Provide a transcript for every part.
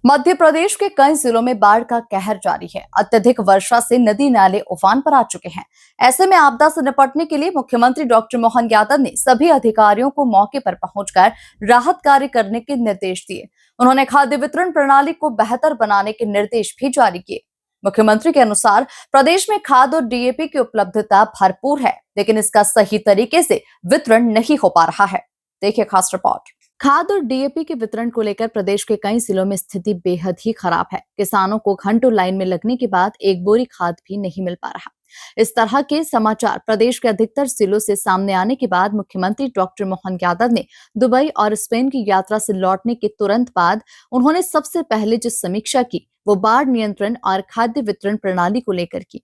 मध्य प्रदेश के कई जिलों में बाढ़ का कहर जारी है। अत्यधिक वर्षा से नदी नाले उफान पर आ चुके हैं। ऐसे में आपदा से निपटने के लिए मुख्यमंत्री डॉक्टर मोहन यादव ने सभी अधिकारियों को मौके पर पहुंचकर राहत कार्य करने के निर्देश दिए। उन्होंने खाद्य वितरण प्रणाली को बेहतर बनाने के निर्देश भी जारी किए। मुख्यमंत्री के अनुसार प्रदेश में खाद और डीएपी की उपलब्धता भरपूर है, लेकिन इसका सही तरीके से वितरण नहीं हो पा रहा है। देखिए खास रिपोर्ट। खाद और डीएपी के वितरण को लेकर प्रदेश के कई जिलों में स्थिति बेहद ही खराब है। किसानों को घंटों लाइन में लगने के बाद एक बोरी खाद भी नहीं मिल पा रहा। इस तरह के समाचार प्रदेश के अधिकतर जिलों से सामने आने के बाद मुख्यमंत्री डॉक्टर मोहन यादव ने दुबई और स्पेन की यात्रा से लौटने के तुरंत बाद उन्होंने सबसे पहले जो समीक्षा की वो बाढ़ नियंत्रण और खाद्य वितरण प्रणाली को लेकर की।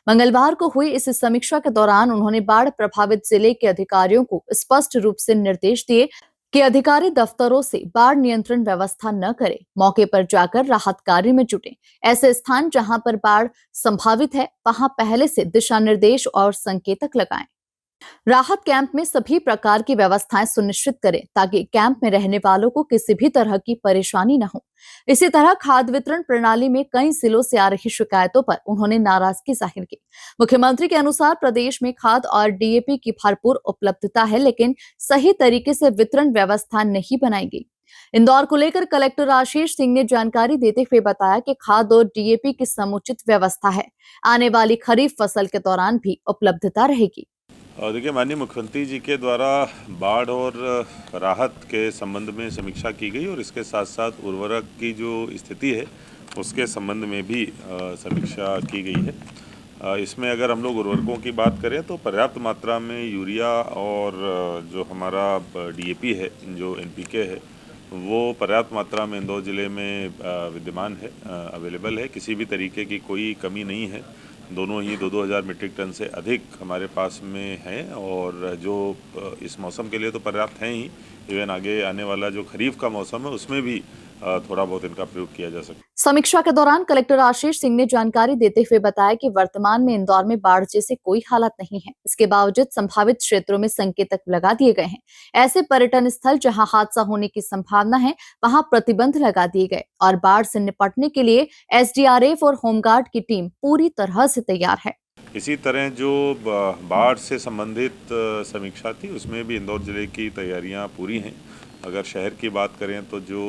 मंगलवार को हुई इस समीक्षा के दौरान उन्होंने बाढ़ प्रभावित जिले के अधिकारियों को स्पष्ट रूप से निर्देश दिए कि अधिकारी दफ्तरों से बाढ़ नियंत्रण व्यवस्था न करें, मौके पर जाकर राहत कार्य में जुटे। ऐसे स्थान जहां पर बाढ़ संभावित है, वहां पहले से दिशा निर्देश और संकेतक लगाएं। राहत कैंप में सभी प्रकार की व्यवस्थाएं सुनिश्चित करें ताकि कैंप में रहने वालों को किसी भी तरह की परेशानी न हो। इसी तरह खाद्य वितरण प्रणाली में कई जिलों से आ रही शिकायतों पर उन्होंने नाराजगी जाहिर की। मुख्यमंत्री के अनुसार प्रदेश में खाद और डीएपी की भरपूर उपलब्धता है, लेकिन सही तरीके से वितरण व्यवस्था नहीं बनाई गई। इंदौर को लेकर कलेक्टर आशीष सिंह ने जानकारी देते हुए बताया कि खाद और डीएपी की समुचित व्यवस्था है। आने वाली खरीफ फसल के दौरान भी उपलब्धता रहेगी। देखिए, माननीय मुख्यमंत्री जी के द्वारा बाढ़ और राहत के संबंध में समीक्षा की गई और इसके साथ साथ उर्वरक की जो स्थिति है उसके संबंध में भी समीक्षा की गई है। इसमें अगर हम लोग उर्वरकों की बात करें तो पर्याप्त मात्रा में यूरिया और जो हमारा डीएपी है, जो एनपीके है, वो पर्याप्त मात्रा में इंदौर ज़िले में विद्यमान है, अवेलेबल है। किसी भी तरीके की कोई कमी नहीं है। दोनों ही 2-2 हज़ार मीट्रिक टन से अधिक हमारे पास में हैं और जो इस मौसम के लिए तो पर्याप्त हैं ही। इवन आगे आने वाला जो खरीफ का मौसम है उसमें भी थोड़ा बहुत इनका प्रयोग किया जा सकता है। समीक्षा के दौरान कलेक्टर आशीष सिंह ने जानकारी देते हुए बताया कि वर्तमान में इंदौर में बाढ़ जैसे कोई हालत नहीं है। इसके बावजूद संभावित क्षेत्रों में संकेतक लगा दिए गए हैं। ऐसे पर्यटन स्थल जहां हादसा होने की संभावना है, वहां प्रतिबंध लगा दिए गए और बाढ़ से निपटने के लिए एसडीआरएफ और होमगार्ड की टीम पूरी तरह से तैयार है। इसी तरह जो बाढ़ से संबंधित समीक्षा थी उसमें भी इंदौर ज़िले की तैयारियां पूरी हैं। अगर शहर की बात करें तो जो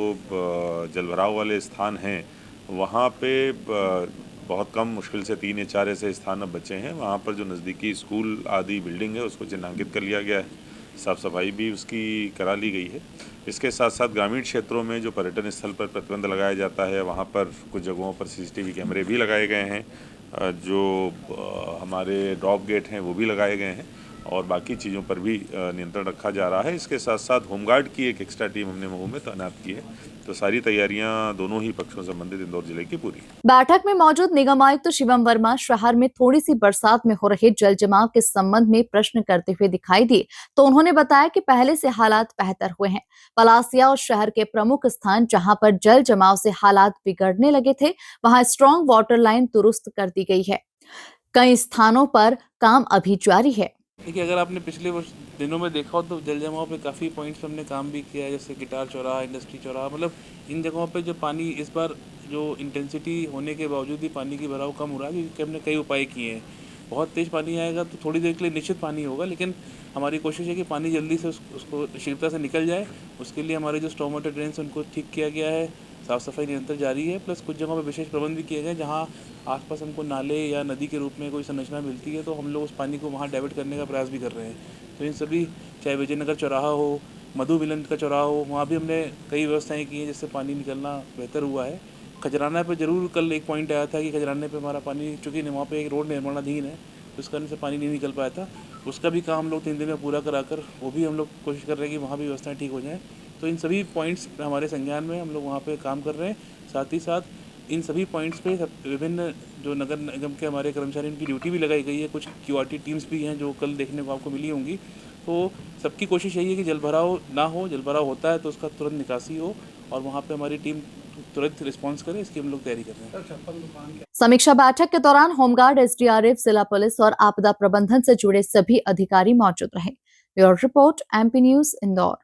जलभराव वाले स्थान हैं वहाँ पे बहुत कम, मुश्किल से 3 या 4 ऐसे स्थान अब बचे हैं। वहाँ पर जो नज़दीकी स्कूल आदि बिल्डिंग है उसको चिन्हांकित कर लिया गया है, साफ़ सफाई भी उसकी करा ली गई है। इसके साथ साथ ग्रामीण क्षेत्रों में जो पर्यटन स्थल पर प्रतिबंध लगाया जाता है वहाँ पर कुछ जगहों पर सीसीटीवी कैमरे भी लगाए गए हैं। जो हमारे ड्रॉप गेट हैं वो भी लगाए गए हैं और बाकी चीज़ों पर भी नियंत्रण रखा जा रहा है। इसके साथ साथ होमगार्ड की एक एक्स्ट्रा टीम हमने मऊ में तैनात की है। तो सारी तैयारियां दोनों ही पक्षों से संबंधित इंदौर जिले की पूरी है। बैठक में मौजूद निगम आयुक्त शिवम वर्मा शहर में थोड़ी सी बरसात में हो रहे जल जमाव के संबंध में प्रश्न करते हुए दिखाई दिए, तो उन्होंने बताया कि पहले से हालात बेहतर हुए हैं। पलासिया और शहर के प्रमुख स्थान जहां पर जल जमाव से हालात बिगड़ने लगे थे, वहां स्ट्रॉन्ग वाटर लाइन दुरुस्त कर दी गई है। कई स्थानों पर काम अभी जारी है। देखिए, अगर आपने पिछले वर्ष दिनों में देखा हो तो जल जमाव पे काफ़ी पॉइंट्स पे हमने काम भी किया है, जैसे गिटार चौराहा, इंडस्ट्री चौराहा, मतलब इन जगहों पे जो पानी इस बार जो इंटेंसिटी होने के बावजूद ही पानी की भराव कम हो रहा है, क्योंकि हमने कई उपाय किए हैं। बहुत तेज़ पानी आएगा तो थोड़ी देर के लिए निश्चित पानी होगा, लेकिन हमारी कोशिश है कि पानी जल्दी से उसको शीघ्रता से निकल जाए। उसके लिए हमारे जो स्टॉर्म वाटर ड्रेन्स उनको ठीक किया गया है, साफ़ सफाई निरंतर जारी है। प्लस कुछ जगहों पर विशेष प्रबंध भी किए गए जहाँ आसपास हमको नाले या नदी के रूप में कोई संरचना मिलती है तो हम लोग उस पानी को वहाँ डाइवर्ट करने का प्रयास भी कर रहे हैं। तो इन सभी, चाहे विजयनगर चौराहा हो, मधु मिलन का चौराहा हो, वहाँ भी हमने कई व्यवस्थाएं की हैं जिससे पानी निकलना बेहतर हुआ है। खजराना पे ज़रूर कल एक पॉइंट आया था कि खजराने पे हमारा पानी, चूँकि वहाँ पे एक रोड निर्माणाधीन है तो इस कारण से पानी नहीं निकल पाया था। उसका भी काम हम लोग 3 दिन में पूरा कराकर वो भी हम लोग कोशिश कर रहे हैं कि वहाँ भी व्यवस्थाएँ ठीक हो जाएँ। तो इन सभी पॉइंट्स हमारे संज्ञान में, हम लोग वहाँ पे काम कर रहे हैं। साथ ही साथ इन सभी पॉइंट्स पे विभिन्न जो नगर निगम के हमारे कर्मचारी, उनकी ड्यूटी भी लगाई गई है। कुछ क्यूआरटी टीम्स भी हैं जो कल देखने को आपको मिली होंगी। तो सबकी कोशिश यही है कि जलभराव ना हो, जलभराव होता है तो उसका तुरंत निकासी हो और वहाँ पे हमारी टीम तुरंत रिस्पॉन्स करे, इसकी हम लोग तैयारी कर रहे हैं। समीक्षा बैठक के दौरान होमगार्ड, एसडीआरएफ, जिला पुलिस और आपदा प्रबंधन से जुड़े सभी अधिकारी मौजूद रहे। Bureau report, MP news, Indore.